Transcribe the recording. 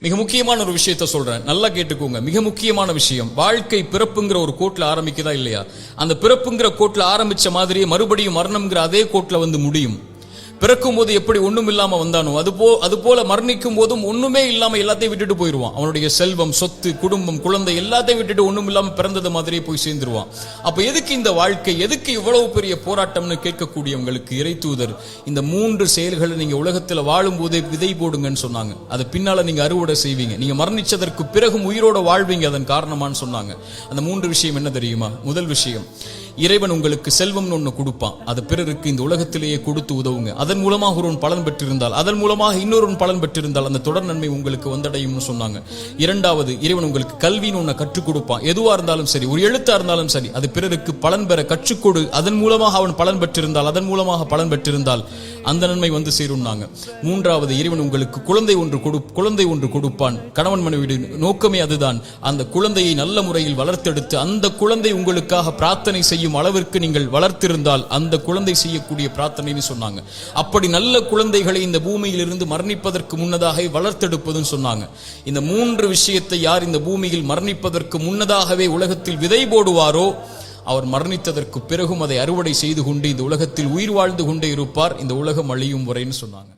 மிக முக்கியமான ஒரு விஷயத்த சொல்றேன், நல்லா கேட்டுக்கோங்க. மிக முக்கியமான விஷயம், வாழ்க்கை பிறப்புங்கிற ஒரு கோட்ல ஆரம்பிக்குதா இல்லையா? அந்த பிறப்புங்கிற கோட்ல ஆரம்பிச்ச மாதிரியே மறுபடியும் மரணம்ங்கிற அதே கோட்ல வந்து முடியும். பிறக்கும் போது எப்படி ஒண்ணும் இல்லாம வந்தானோ அது போல மரணிக்கும் போதும் ஒண்ணுமே இல்லாம எல்லாத்தையும் விட்டுட்டு போயிருவான். அவனுடைய செல்வம், சொத்து, குடும்பம், குழந்தை எல்லாத்தையும் விட்டுட்டு ஒண்ணும் இல்லாம பிறந்தது மாதிரியே போய் சேர்ந்துருவான். அப்ப எதுக்கு இந்த வாழ்க்கை, எதுக்கு இவ்வளவு பெரிய போராட்டம்னு கேட்கக்கூடியவங்களுக்கு இறை தூதர் இந்த 3 செயல்களை நீங்க உலகத்துல வாழும் போதே விதை போடுங்கன்னு சொன்னாங்க. அது பின்னால நீங்க அறுவடை செய்வீங்க, நீங்க மரணிச்சதற்கு பிறகும் உயிரோட வாழ்வீங்க அதன் காரணமான்னு சொன்னாங்க. அந்த 3 விஷயம் என்ன தெரியுமா? முதல் விஷயம், இறைவன் உங்களுக்கு செல்வம்னு ஒண்ணு கொடுப்பான், அது பிறருக்கு இந்த உலகத்திலேயே கொடுத்து உதவுங்க. அதன் மூலமாக ஒருவன் பலன் பெற்றிருந்தால், அதன் மூலமாக இன்னொரு பலன் பெற்றிருந்தால் அந்த தொடர் நன்மை உங்களுக்கு வந்தடையும்னு சொன்னாங்க. இரண்டாவது, இறைவன் உங்களுக்கு கல்வின்னு ஒண்ணு கற்றுக் கொடுப்பான். எதுவா இருந்தாலும் சரி, ஒரு எழுத்தா இருந்தாலும் சரி, அது பிறருக்கு பலன் பெற கற்றுக்கொடு. அதன் மூலமாக அவன் பலன் பெற்றிருந்தால், அதன் மூலமாக பலன் பெற்றிருந்தால் அந்த நன்மை வந்து சேரும்னாங்க. மூன்றாவது, இறைவன் உங்களுக்கு குழந்தை ஒன்று கொடுப்பான். கணவன் மனைவி நோக்கமே அதுதான். அந்த குழந்தையை நல்ல முறையில் வளர்த்தெடுத்து அந்த குழந்தை உங்களுக்காக பிரார்த்தனை செய்யும் அளவிற்கு நீங்கள் வளர்த்திருந்தால் அந்த குழந்தை செய்யக்கூடிய பிரார்த்தனைன்னு சொன்னாங்க. அப்படி நல்ல குழந்தைகளை இந்த பூமியில் இருந்து மரணிப்பதற்கு முன்னதாக வளர்த்தெடுப்பதுன்னு சொன்னாங்க. இந்த 3 விஷயத்தை யார் இந்த பூமியில் மரணிப்பதற்கு முன்னதாகவே உலகத்தில் விதை போடுவாரோ அவர் மரணித்ததற்கு பிறகும் அதை அறுவடை செய்து கொண்டு இந்த உலகத்தில் உயிர் வாழ்ந்து கொண்டே இருப்பார், இந்த உலகம் அழியும் வரைன்னு சொன்னாங்க.